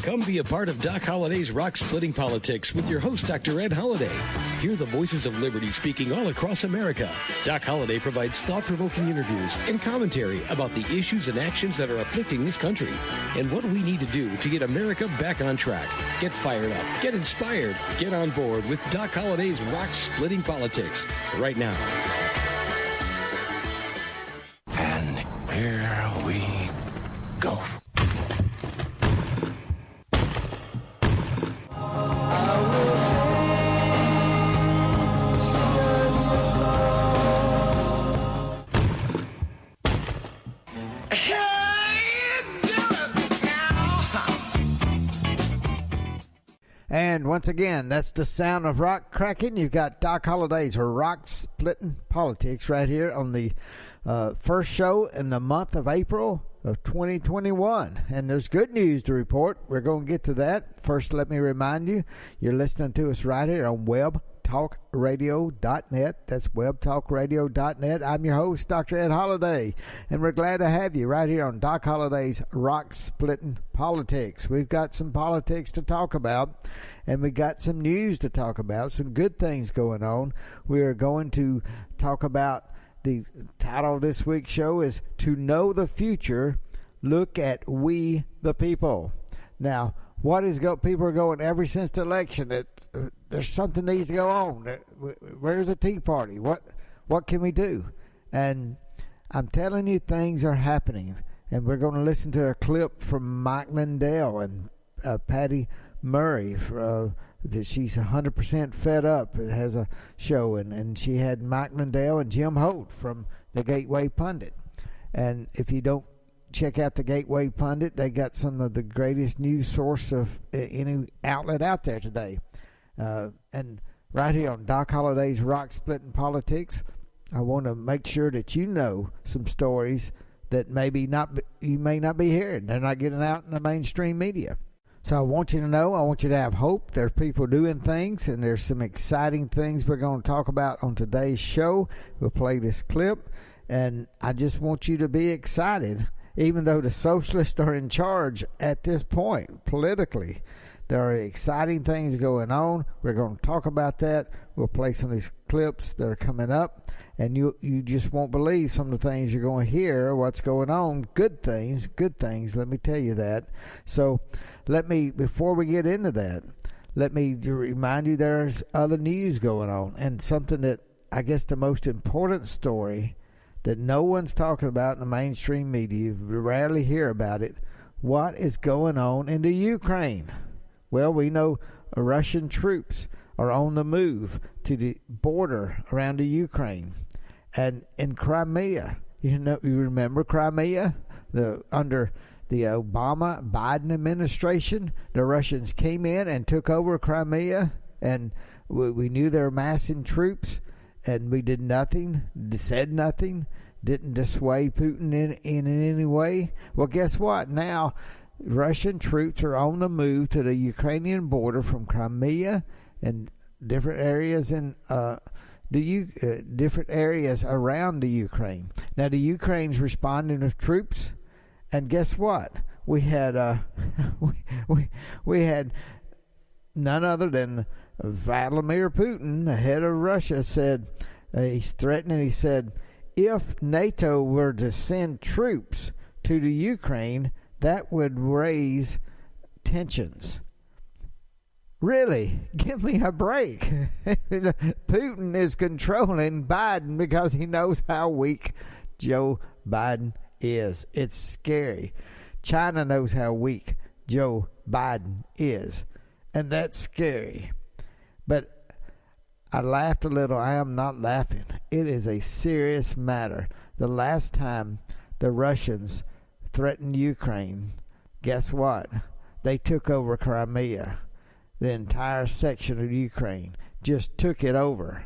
Come be a part of Doc Holliday's Rock Splitting Politics with your host, Dr. Ed Holliday. Hear the voices of liberty speaking all across America. Doc Holliday provides thought-provoking interviews and commentary about the issues and actions that are afflicting this country and what we need to do to get America back on track. Get fired up, get inspired, get on board with Doc Holliday's Rock Splitting Politics right now. And here we go. And once again, that's the sound of rock cracking. You've got Doc Holliday's Rock Splitting Politics right here on the first show in the month of April of 2021. And there's good news to report. We're going to get to that. First, let me remind you, you're listening to us right here on webtalkradio.net. That's webtalkradio.net. I'm your host, Dr. Ed Holliday, and we're glad to have you right here on Doc Holliday's Rock Splitting Politics. We've got some politics to talk about, and we got some news to talk about, some good things going on. We are going to talk about, the title of this week's show is To Know the Future, Look at We the People. Now, what is people are going ever since the election? There's something needs to go on. Where's the Tea Party? What can we do? And I'm telling you, things are happening. And we're going to listen to a clip from Mike Lindell and Patty Murray. She's 100% fed up. It has a show, and she had Mike Lindell and Jim Holt from the Gateway Pundit. And if you don't check out the Gateway Pundit, they got some of the greatest news source of any outlet out there today. And right here on Doc Holliday's Rock Splitting Politics, I want to make sure that you know some stories that you may not be hearing. They're not getting out in the mainstream media. So I want you to know, I want you to have hope. There's people doing things, and there's some exciting things we're going to talk about on today's show. We'll play this clip, and I just want you to be excited. Even though the socialists are in charge at this point, politically, there are exciting things going on. We're going to talk about that. We'll play some of these clips that are coming up, and you just won't believe some of the things you're going to hear, what's going on. Good things, let me tell you that. So before we get into that, let me remind you there's other news going on, and something that I guess the most important story that no one's talking about in the mainstream media. You rarely hear about it. What is going on in the Ukraine? Well, we know Russian troops are on the move to the border around the Ukraine. And in Crimea, you remember Crimea? Under the Obama-Biden administration, the Russians came in and took over Crimea, and we knew they were massing troops, and we did nothing, said nothing, didn't dissuade Putin in any way. Well, guess what? Now, Russian troops are on the move to the Ukrainian border from Crimea and different areas different areas around the Ukraine. Now, the Ukraine's responding with troops, and guess what? We had we had none other than Vladimir Putin, the head of Russia, said he's threatening. He said, if NATO were to send troops to the Ukraine, that would raise tensions. Really? Give me a break. Putin is controlling Biden because he knows how weak Joe Biden is. It's scary. China knows how weak Joe Biden is, and that's scary. But I laughed a little. I am not laughing. It is a serious matter. The last time the Russians threatened Ukraine, guess what? They took over Crimea. The entire section of Ukraine just took it over.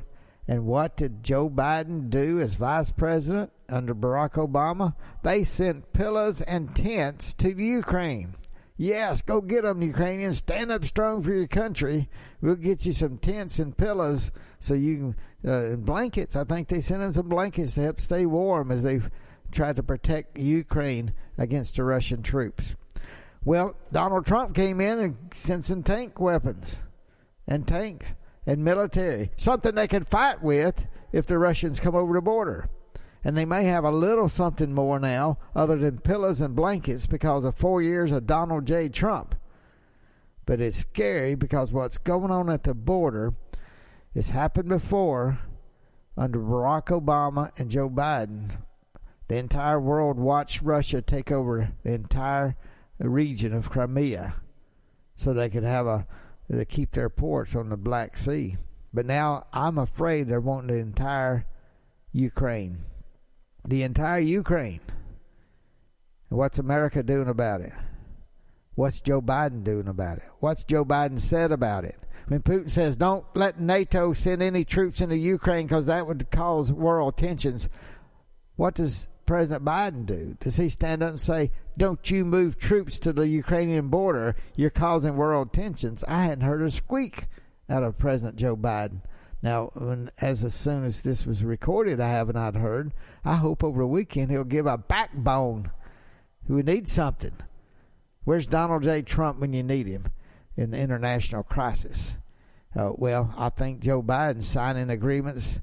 And what did Joe Biden do as vice president under Barack Obama? They sent pillars and tents to the Ukraine. Yes, go get them, Ukrainians. Stand up strong for your country. We'll get you some tents and pillows so you can, and blankets. I think they sent them some blankets to help stay warm as they've tried to protect Ukraine against the Russian troops. Well, Donald Trump came in and sent some tank weapons and tanks and military, something they could fight with if the Russians come over the border. And they may have a little something more now other than pillows and blankets because of 4 years of Donald J. Trump. But it's scary because what's going on at the border has happened before under Barack Obama and Joe Biden. The entire world watched Russia take over the entire region of Crimea so they could have they keep their ports on the Black Sea. But now I'm afraid they're wanting the entire Ukraine. The entire Ukraine. And what's America doing about it? What's Joe Biden doing about it? What's Joe Biden said about it? When Putin says, don't let NATO send any troops into Ukraine because that would cause world tensions, what does President Biden do? Does he stand up and say, don't you move troops to the Ukrainian border, you're causing world tensions? I hadn't heard a squeak out of President Joe Biden. Now, as soon as this was recorded, I haven't heard. I hope over the weekend he'll give a backbone. We need something. Where's Donald J. Trump when you need him in the international crisis? Well, I think Joe Biden's signing agreements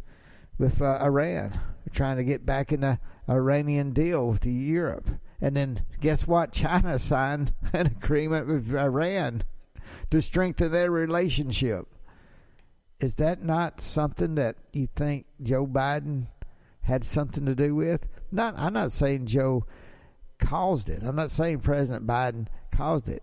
with Iran. We're trying to get back in the Iranian deal with Europe. And then guess what? China signed an agreement with Iran to strengthen their relationship. Is that not something that you think Joe Biden had something to do with? I'm not saying Joe caused it. I'm not saying President Biden caused it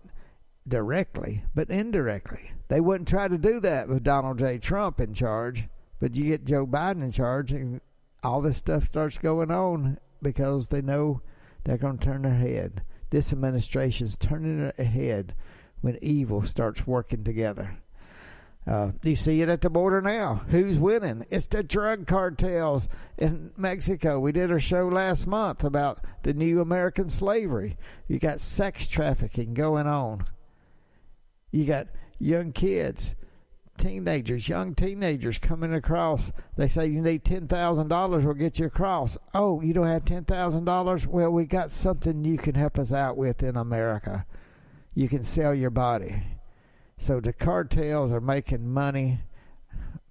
directly, but indirectly. They wouldn't try to do that with Donald J. Trump in charge, but you get Joe Biden in charge and all this stuff starts going on because they know they're going to turn their head. This administration's turning their head when evil starts working together. You see it at the border now. Who's winning? It's the drug cartels in Mexico. We did our show last month about the new American slavery. You got sex trafficking going on. You got young kids, young teenagers coming across. They say you need $10,000, we'll get you across. Oh, you don't have $10,000? Well, we got something you can help us out with in America. You can sell your body. So the cartels are making money,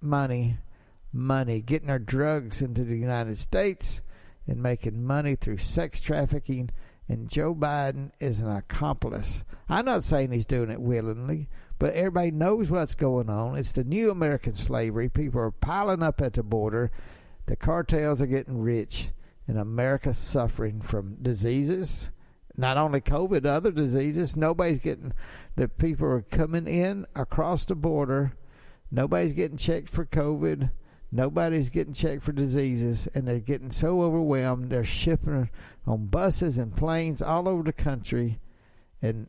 getting our drugs into the United States and making money through sex trafficking. And Joe Biden is an accomplice. I'm not saying he's doing it willingly, but everybody knows what's going on. It's the new American slavery. People are piling up at the border. The cartels are getting rich, and America's suffering from diseases. Not only COVID, other diseases. The people are coming in across the border. Nobody's getting checked for COVID. Nobody's getting checked for diseases. And they're getting so overwhelmed. They're shipping on buses and planes all over the country. And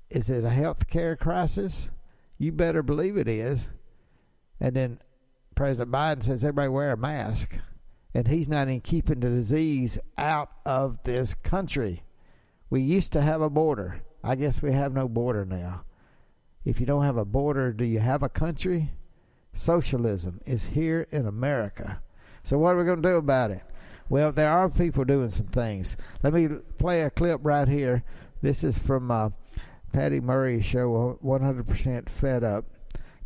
is it a health care crisis? You better believe it is. And then President Biden says everybody wear a mask. And he's not even keeping the disease out of this country. We used to have a border. I guess we have no border now. If you don't have a border, do you have a country? Socialism is here in America. So what are we going to do about it? Well, there are people doing some things. Let me play a clip right here. This is from Patty Murray's show, 100% Fed Up.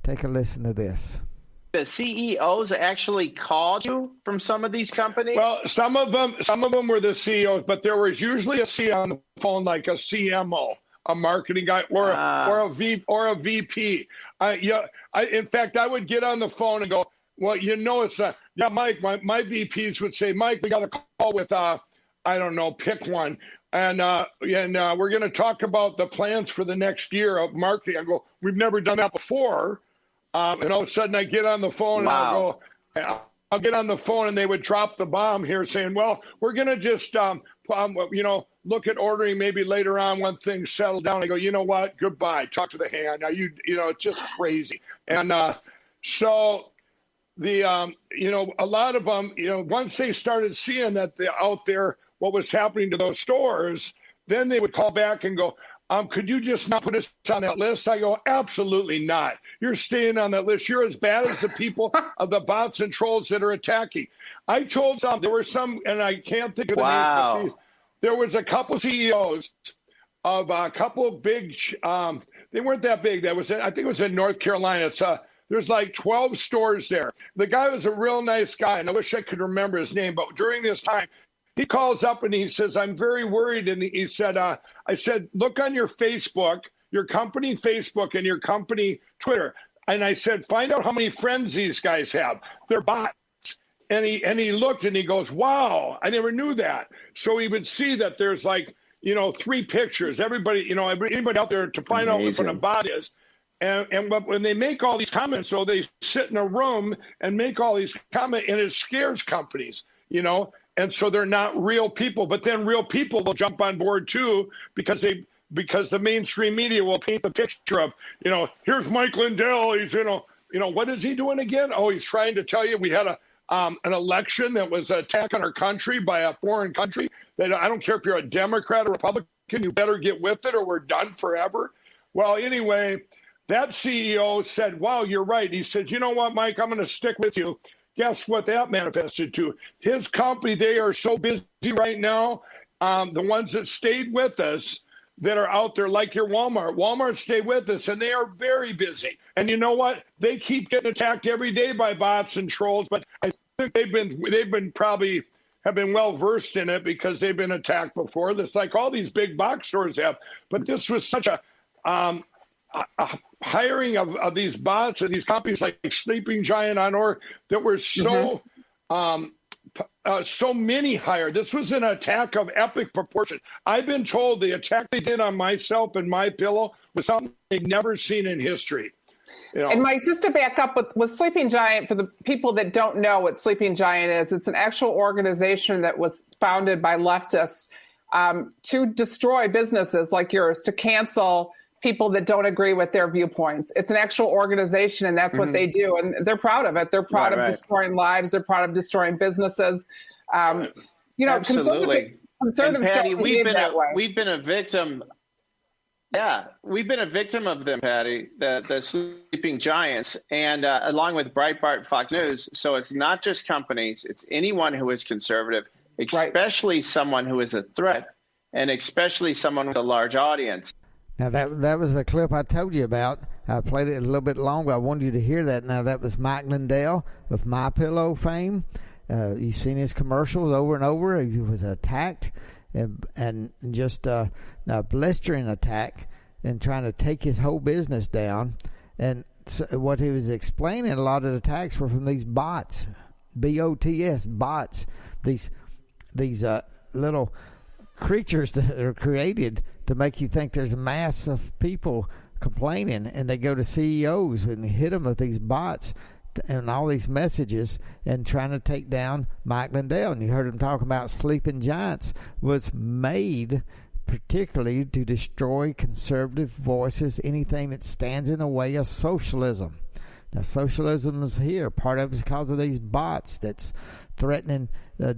Take a listen to this. The CEOs actually called you from some of these companies? Well, some of them were the CEOs, but there was usually a CEO on the phone, like a CMO, a marketing guy, or a VP. In fact, I would get on the phone and go, well, it's Mike. My VPs would say, Mike, we got a call with I don't know, pick one, and we're going to talk about the plans for the next year of marketing. I go, we've never done that before. And all of a sudden I get on the phone Wow. and I'll get on the phone and they would drop the bomb here saying, well, we're going to just, look at ordering maybe later on when things settle down. I go, you know what? Goodbye. Talk to the hand. Now it's just crazy. And so the, a lot of them, once they started seeing that out there, what was happening to those stores, then they would call back and go, could you just not put us on that list? I go, absolutely not. You're staying on that list. You're as bad as the people of the bots and trolls that are attacking. I told there were some, and I can't think of the names, but there was a couple CEOs of a couple of big. They weren't that big. I think it was in North Carolina. There's like 12 stores there. The guy was a real nice guy, and I wish I could remember his name. But during this time, he calls up and he says, "I'm very worried." And he said, "I said, look on your Facebook, your company Facebook, and your company Twitter." And I said, "Find out how many friends these guys have. They're bots." And he looked and he goes, "Wow, I never knew that." So he would see that there's like, 3 pictures. Everybody, anybody out there to find out what a bot is. And when they make all these comments, so they sit in a room and make all these comments, and it scares companies, and so they're not real people. But then real people will jump on board too, because the mainstream media will paint the picture of, here's Mike Lindell. He's, what is he doing again? Oh, he's trying to tell you we had an election that was an attack on our country by a foreign country. That I don't care if you're a Democrat or Republican, you better get with it or we're done forever. Well, anyway, that CEO said, "Wow, you're right." He said, "You know what, Mike, I'm going to stick with you." Guess what that manifested to? His company, they are so busy right now. The ones that stayed with us that are out there, like your Walmart stayed with us, and they are very busy. And you know what? They keep getting attacked every day by bots and trolls, but I think they've been probably have been well versed in it because they've been attacked before. It's like all these big box stores have, but this was such a hiring of these bots and these companies like Sleeping Giant that were so so many hired. This was an attack of epic proportion. I've been told the attack they did on myself and my pillow was something they've never seen in history. And Mike, just to back up with Sleeping Giant, for the people that don't know what Sleeping Giant is, it's an actual organization that was founded by leftists to destroy businesses like yours, to cancel people that don't agree with their viewpoints. It's an actual organization, and that's what they do. And they're proud of it. They're proud of destroying lives. They're proud of destroying businesses. Absolutely. Conservatives Patty, don't behave that way. We've been a victim. Yeah, we've been a victim of them, Patty, the Sleeping Giants, and along with Breitbart, Fox News. So it's not just companies, it's anyone who is conservative, especially someone who is a threat, and especially someone with a large audience. Now, that was the clip I told you about. I played it a little bit longer. I wanted you to hear that. Now, that was Mike Lindell of MyPillow fame. You've seen his commercials over and over. He was attacked and just a blistering attack and trying to take his whole business down. And so what he was explaining, a lot of the attacks were from these bots, B-O-T-S, bots, these little creatures that are created to make you think there's a mass of people complaining, and they go to CEOs and hit them with these bots and all these messages and trying to take down Mike Lindell. And you heard him talking about Sleeping Giants was made particularly to destroy conservative voices, anything that stands in the way of socialism. Now, socialism is here. Part of it is because of these bots that's threatening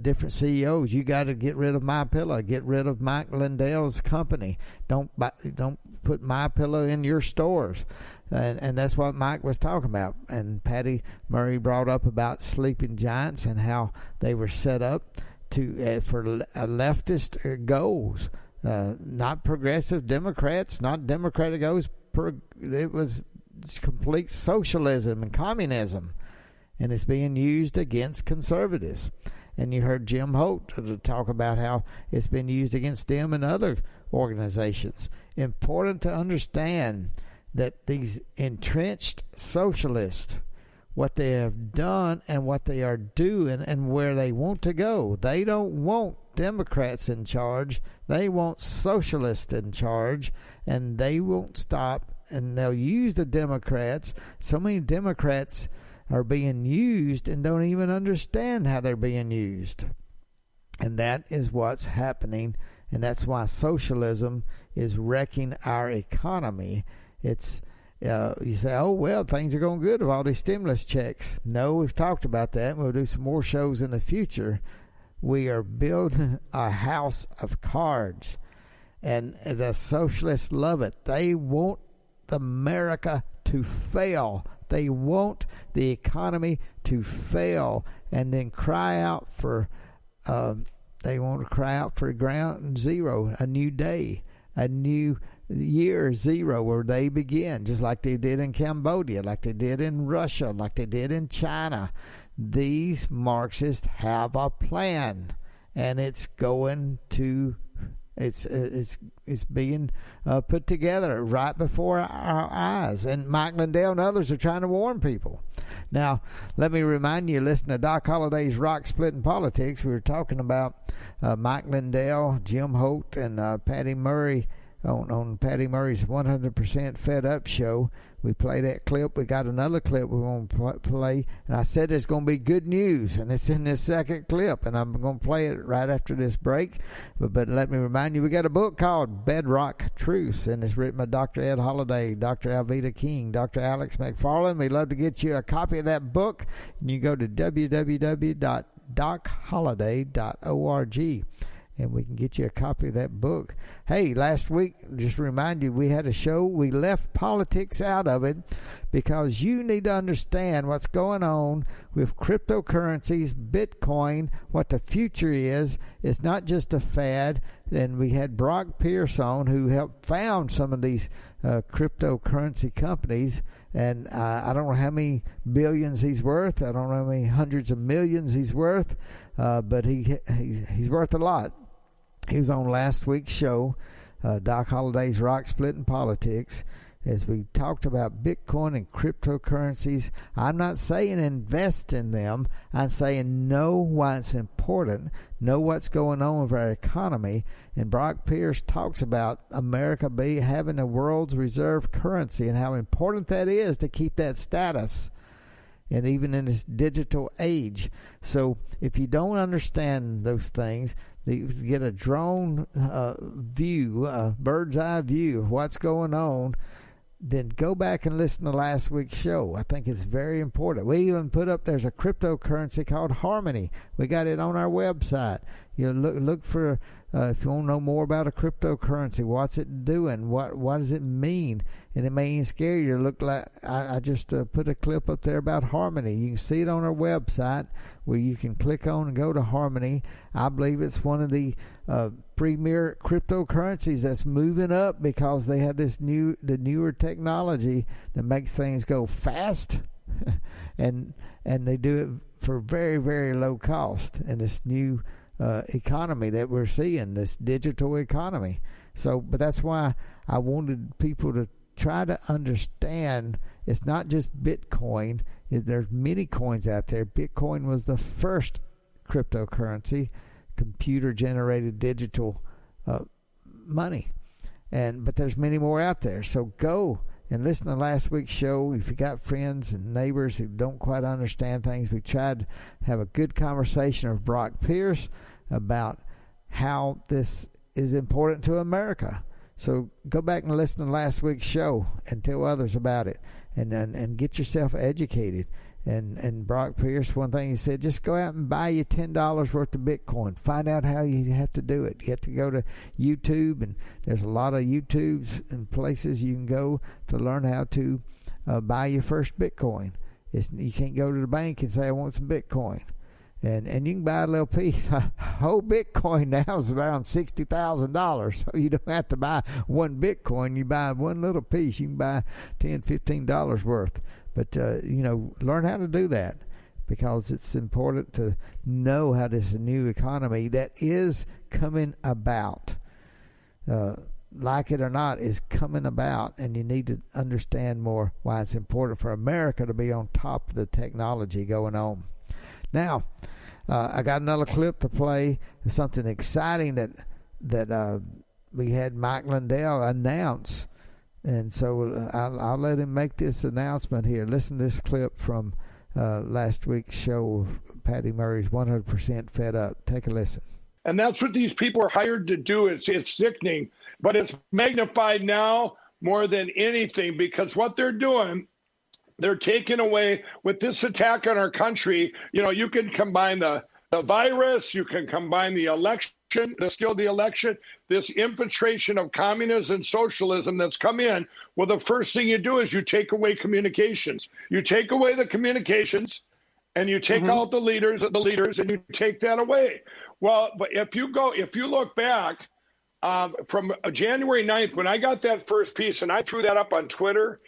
different CEOs. You got to get rid of MyPillow. Get rid of Mike Lindell's company. Don't put MyPillow in your stores. And that's what Mike was talking about. And Patty Murray brought up about Sleeping Giants and how they were set up to for leftist goals, not progressive Democrats, not Democratic goals. It was complete socialism and communism, and it's being used against conservatives. And you heard Jim Holt talk about how it's been used against them and other organizations. Important to understand that these entrenched socialists, what they have done and what they are doing and where they want to go, they don't want Democrats in charge. They want socialists in charge, and they won't stop. And they'll use the Democrats. So many Democrats are being used and don't even understand how they're being used. And that is what's happening. And that's why socialism is wrecking our economy. It's you say, oh, well, things are going good with all these stimulus checks. No, we've talked about that. We'll do some more shows in the future. We are building a house of cards. And the socialists love it. They want America to fail. They want the economy to fail, and then cry out for they want to cry out for ground zero, a new day, a new year zero where they begin, just like they did in Cambodia, like they did in Russia, like they did in China. These Marxists have a plan, and it's going to it's being put together right before our eyes. And Mike Lindell and others are trying to warn people. Now, let me remind you, listen to Doc Holliday's Rock Splitting Politics. We were talking about Mike Lindell, Jim Holt, and Patty Murray on Patty Murray's 100% Fed Up show. We play that clip. We got another clip we want to play. And I said there's going to be good news, and it's in this second clip. And I'm going to play it right after this break. But let me remind you, we got a book called Bedrock Truths, and it's written by Dr. Ed Holliday, Dr. Alveda King, Dr. Alex McFarland. We'd love to get you a copy of that book. And you go to www.docholliday.org. And we can get you a copy of that book. Hey, last week, just remind you, we had a show. We left politics out of it because you need to understand what's going on with cryptocurrencies, Bitcoin, what the future is. It's not just a fad. And we had Brock Pierce on, who helped found some of these cryptocurrency companies. And I don't know how many billions he's worth. I don't know how many hundreds of millions he's worth. But he's worth a lot. He was on last week's show, Doc Holliday's Rock Splitting Politics, as we talked about Bitcoin and cryptocurrencies. I'm not saying invest in them. I'm saying know why it's important, know what's going on with our economy. And Brock Pierce talks about America having a world's reserve currency and how important that is to keep that status, and even in this digital age. So if you don't understand those things, you get a drone view, a bird's eye view of what's going on, then go back and listen to last week's show. I think it's very important. We even put up, there's a cryptocurrency called Harmony. We got it on our website. You look for, if you want to know more about a cryptocurrency, what's it doing, what does it mean, and it may even scare you to look like, I just put a clip up there about Harmony. You can see it on our website where you can click on and go to Harmony. I believe it's one of the premier cryptocurrencies that's moving up because they have the newer technology that makes things go fast, and they do it for very, very low cost in this new economy that we're seeing, this digital economy. So, but that's why I wanted people to try to understand it's not just Bitcoin. There's many coins out there. Bitcoin was the first cryptocurrency, computer-generated digital money, but there's many more out there. So go and listen to last week's show. If you got friends and neighbors who don't quite understand things, we tried to have a good conversation with Brock Pierce about how this is important to America. So go back and listen to last week's show and tell others about it, and get yourself educated. And Brock Pierce, one thing he said, just go out and buy you $10 worth of Bitcoin. Find out how you have to do it. You have to go to YouTube, and there's a lot of YouTubes and places you can go to learn how to buy your first Bitcoin. You can't go to the bank and say, I want some Bitcoin. And you can buy a little piece. Whole Bitcoin now is around $60,000. So you don't have to buy one Bitcoin. You buy one little piece. You can buy $10, $15 worth. But, learn how to do that, because it's important to know how this new economy that is coming about, like it or not, is coming about. And you need to understand more why it's important for America to be on top of the technology going on. Now, I got another clip to play, something exciting that we had Mike Lindell announce. And so I'll let him make this announcement here. Listen to this clip from last week's show, Patty Murray's 100% Fed Up. Take a listen. And that's what these people are hired to do. It's sickening, but it's magnified now more than anything, because what they're doing, they're taking away, with this attack on our country, you can combine the virus, you can combine the election, the election, this infiltration of communism and socialism that's come in. Well, the first thing you do is you take away communications. You take away the communications, and you take out the leaders, and you take that away. Well, but if you look back, from January 9th, when I got that first piece and I threw that up on Twitter,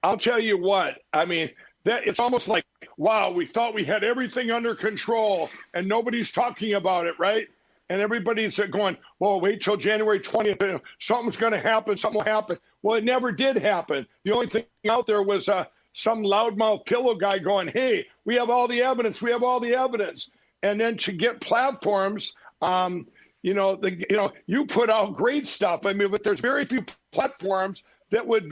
I'll tell you what, I mean, that it's almost like, wow, we thought we had everything under control and nobody's talking about it, right? And everybody's going, well, wait till January 20th. Something's going to happen. Something will happen. Well, it never did happen. The only thing out there was some loudmouth pillow guy going, hey, we have all the evidence. We have all the evidence. And then to get platforms, you put out great stuff. I mean, but there's very few platforms that would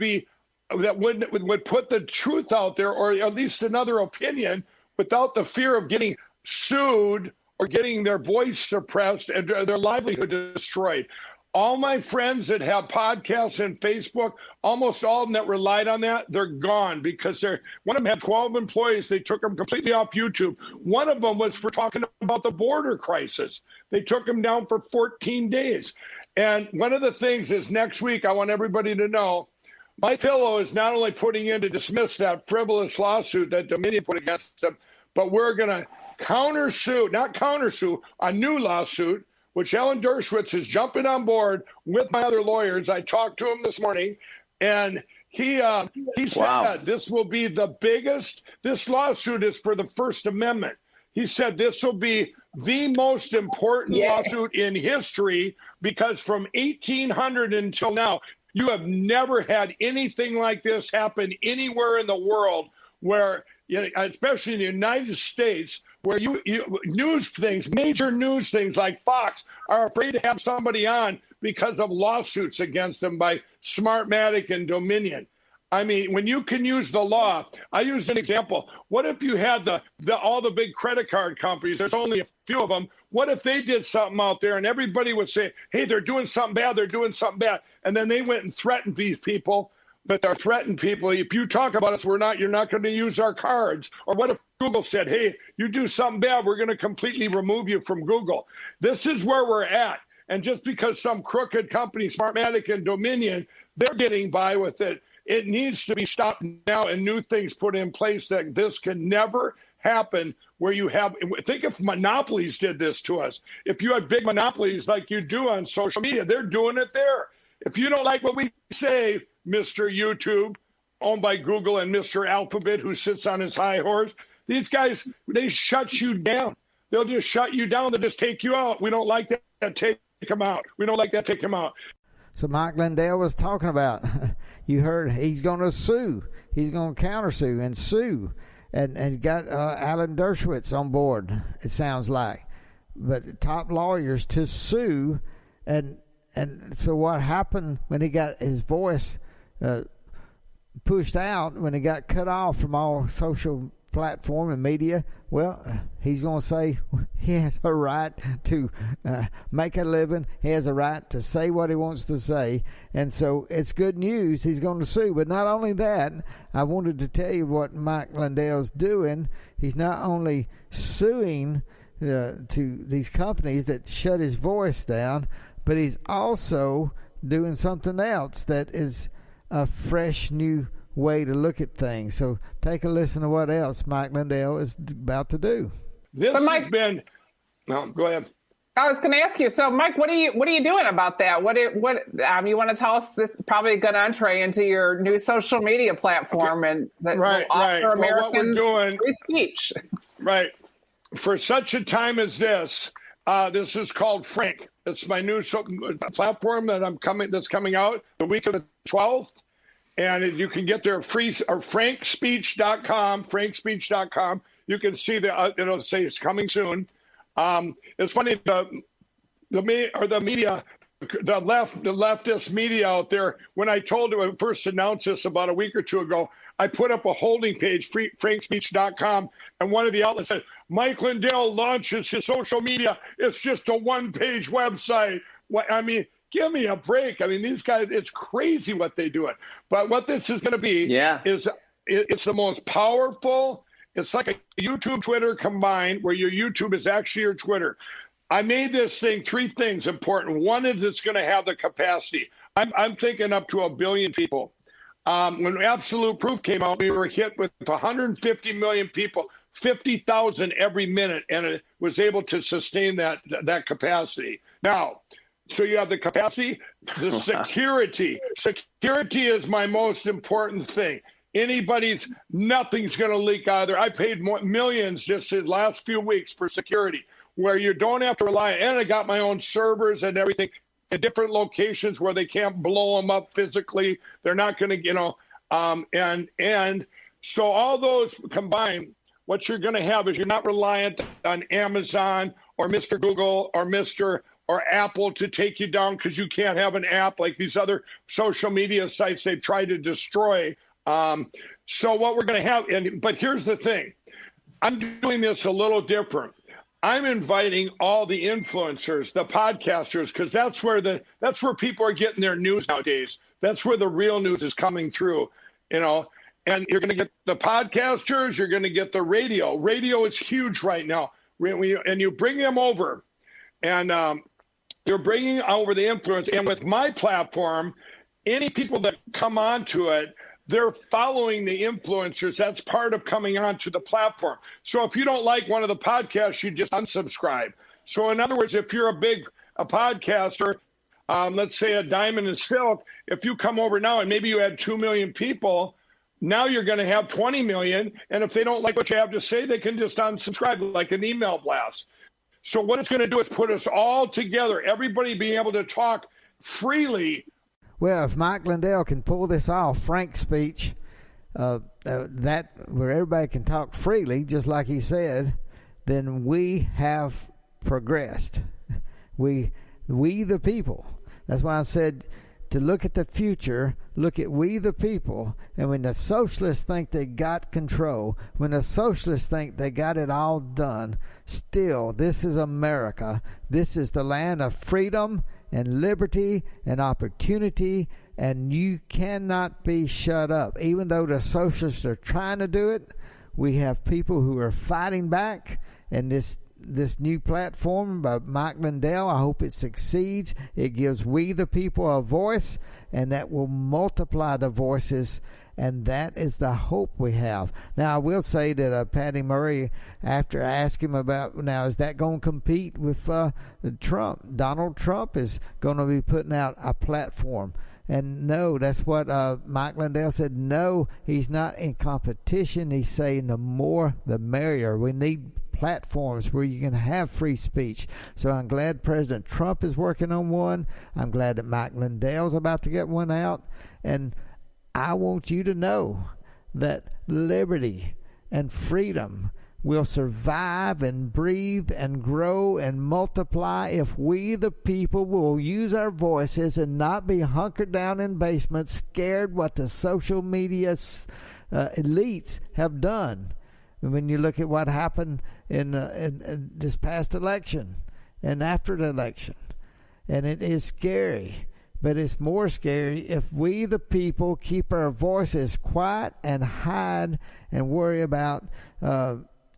put the truth out there, or at least another opinion, without the fear of getting sued or getting their voice suppressed and their livelihood destroyed. All my friends that have podcasts and Facebook, almost all of them that relied on that, they're gone because one of them had 12 employees. They took them completely off YouTube. One of them was for talking about the border crisis. They took him down for 14 days. And one of the things is next week, I want everybody to know, MyPillow is not only putting in to dismiss that frivolous lawsuit that Dominion put against them, but we're going to a new lawsuit, which Alan Dershowitz is jumping on board with my other lawyers. I talked to him this morning, and he said this will be the biggest. This lawsuit is for the First Amendment. He said this will be the most important lawsuit in history because from 1800 until now, you have never had anything like this happen anywhere in the world where, especially in the United States, where major news things like Fox are afraid to have somebody on because of lawsuits against them by Smartmatic and Dominion. I mean, when you can use the law, I used an example. What if you had all the big credit card companies? There's only a few of them. What if they did something out there and everybody would say, hey, they're doing something bad, they're doing something bad. And then they went and threatened these people, but they're threatening people. If you talk about us, you're not going to use our cards. Or what if Google said, hey, you do something bad, we're going to completely remove you from Google. This is where we're at. And just because some crooked company, Smartmatic and Dominion, they're getting by with it, it needs to be stopped now and new things put in place that this can never happen where you have, think if monopolies did this to us. If you had big monopolies like you do on social media, they're doing it there. If you don't like what we say, Mr. YouTube, owned by Google, and Mr. Alphabet, who sits on his high horse, these guys, they shut you down. They'll just shut you down. They'll just take you out. We don't like that. Take them out. We don't like that. Take them out. So Mike Lindell was talking about, you heard he's going to sue. He's going to countersue and sue. And got Alan Dershowitz on board, it sounds like. But top lawyers to sue. And so what happened when he got his voice pushed out, when he got cut off from all social platform and media, well, he's going to say he has a right to make a living. He has a right to say what he wants to say. And so it's good news. He's going to sue. But not only that, I wanted to tell you what Mike Lindell's doing. He's not only suing to these companies that shut his voice down, but he's also doing something else that is a fresh new way to look at things. So take a listen to what else Mike Lindell is about to do. This has been. No, go ahead. I was going to ask you. So, Mike, what are you doing about that? What you want to tell us? This is probably a good entree into your new social media platform, and that will offer Americans free speech. Right. For such a time as this, this is called Frank. It's my new platform that's coming out the week of the 12th. And you can get there free or frankspeech.com. You can see it'll say it's coming soon. It's funny, the media, the leftist media out there, when I told them, I first announced this about a week or two ago, I put up a holding page, frankspeech.com, and one of the outlets said, Mike Lindell launches his social media. It's just a one-page website. I mean, give me a break. I mean, these guys, it's crazy what they do it. But what this is going to be is it's the most powerful. It's like a YouTube, Twitter combined, where your YouTube is actually your Twitter. I made this thing 3 things important. One is it's going to have the capacity. I'm thinking up to 1 billion people. When Absolute Proof came out, we were hit with 150 million people, 50,000 every minute, and it was able to sustain that capacity. Now, So you have the capacity, the security. Security is my most important thing. Nothing's going to leak either. I paid millions just in the last few weeks for security, where you don't have to rely. And I got my own servers and everything in different locations where they can't blow them up physically. They're not going to, and so all those combined, what you're going to have is you're not reliant on Amazon or Mr. Google or Apple to take you down, because you can't have an app like these other social media sites they've tried to destroy. So what we're going to have, but here's the thing. I'm doing this a little different. I'm inviting all the influencers, the podcasters, because that's where people are getting their news nowadays. That's where the real news is coming through, and you're going to get the podcasters, you're going to get the radio. Radio is huge right now. And you bring them over, and you're bringing over the influence. And with my platform, any people that come onto it, they're following the influencers. That's part of coming onto the platform. So if you don't like one of the podcasts, you just unsubscribe. So in other words, if you're a podcaster, let's say a Diamond and Silk, if you come over now and maybe you had 2 million people, now you're going to have 20 million. And if they don't like what you have to say, they can just unsubscribe like an email blast. So what it's going to do is put us all together, everybody being able to talk freely. Well, if Mike Lindell can pull this off, Frank's speech, that where everybody can talk freely, just like he said, then we have progressed. We the people. That's why I said to look at the future, look at we the people. And when the socialists think they got control, when the socialists think they got it all done, still, this is America. This is the land of freedom and liberty and opportunity, and you cannot be shut up. Even though the socialists are trying to do it, we have people who are fighting back, and this new platform by Mike Lindell, I hope it succeeds. It gives we the people a voice, and that will multiply the voices, and that is the hope we have. Now, I will say that Patty Murray, after I asked him about, now, is that going to compete with Trump? Donald Trump is going to be putting out a platform. And no, that's what Mike Lindell said. No, he's not in competition. He's saying the more, the merrier. We need platforms where you can have free speech. So I'm glad President Trump is working on one. I'm glad that Mike Lindell's about to get one out. And I want you to know that liberty and freedom will survive and breathe and grow and multiply if we, the people, will use our voices and not be hunkered down in basements, scared what the social media elites have done. And when you look at what happened in this past election and after the election, and it is scary. But it's more scary if we, the people, keep our voices quiet and hide and worry about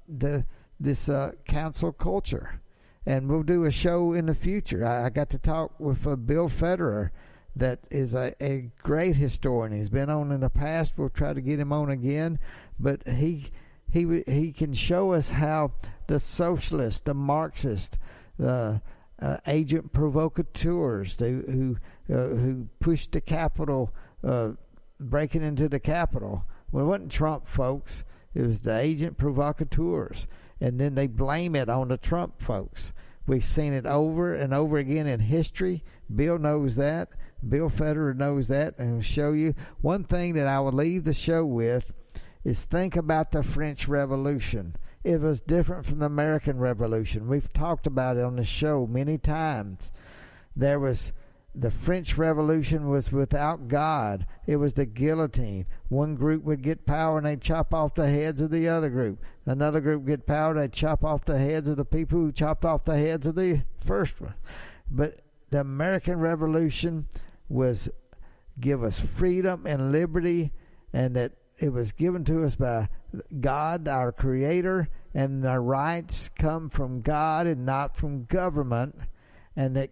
this cancel culture. And we'll do a show in the future. I got to talk with Bill Federer, that is a great historian. He's been on in the past. We'll try to get him on again. But he can show us how the socialists, the Marxists, the agent provocateurs, who pushed the Capitol, breaking into the Capitol. Well, it wasn't Trump folks. It was the agent provocateurs. And then they blame it on the Trump folks. We've seen it over and over again in history. Bill knows that. Bill Federer knows that. And I'll show you one thing that I will leave the show with is think about the French Revolution. It was different from the American Revolution. We've talked about it on the show many times. The French Revolution was without God. It was the guillotine. One group would get power and they'd chop off the heads of the other group. Another group would get power, they'd chop off the heads of the people who chopped off the heads of the first one. But the American Revolution was give us freedom and liberty, and that it was given to us by God, our Creator, and our rights come from God and not from government, and that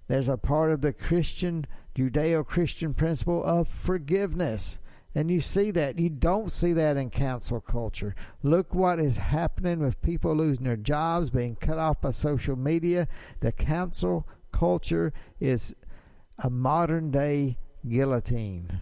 there's a part of the Christian, Judeo-Christian principle of forgiveness. And you see that. You don't see that in cancel culture. Look what is happening with people losing their jobs, being cut off by social media. The cancel culture is a modern-day guillotine.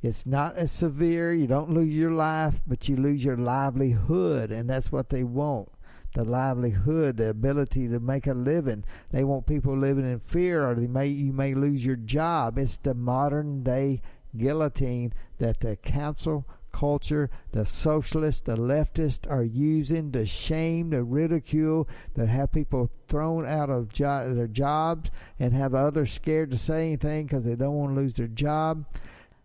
It's not as severe. You don't lose your life, but you lose your livelihood, and that's what they want. The livelihood, the ability to make a living. They want people living in fear, or you may lose your job. It's the modern-day guillotine that the cancel culture, the socialists, the leftists are using to shame, to ridicule, to have people thrown out of their jobs and have others scared to say anything because they don't want to lose their job.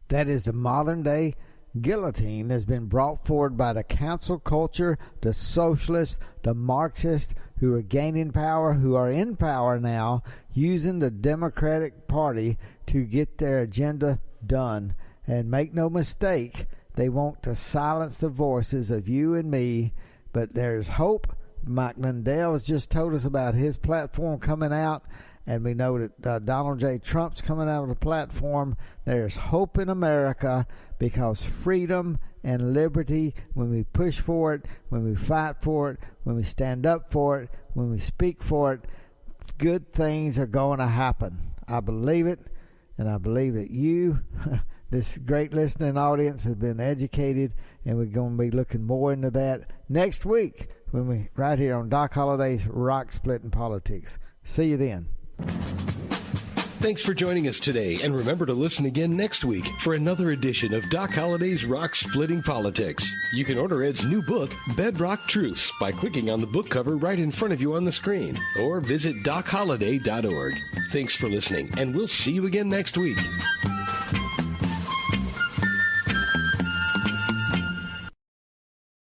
That is the modern-day guillotine has been brought forward by the cancel culture, the socialists, the Marxists who are gaining power, who are in power now, using the Democratic Party to get their agenda done. And make no mistake, they want to silence the voices of you and me, but there's hope. Mike Lindell has just told us about his platform coming out, and we know that Donald J. Trump's coming out of the platform. There's hope in America because freedom and liberty, when we push for it, when we fight for it, when we stand up for it, when we speak for it, good things are going to happen. I believe it, and I believe that you, this great listening audience, has been educated, and we're going to be looking more into that next week when we right here on Doc Holliday's Rock Splitting Politics. See you then. Thanks for joining us today, and remember to listen again next week for another edition of Doc Holliday's Rock Splitting Politics. You can order Ed's new book, Bedrock Truths, by clicking on the book cover right in front of you on the screen, or visit DocHolliday.org. Thanks for listening, and we'll see you again next week.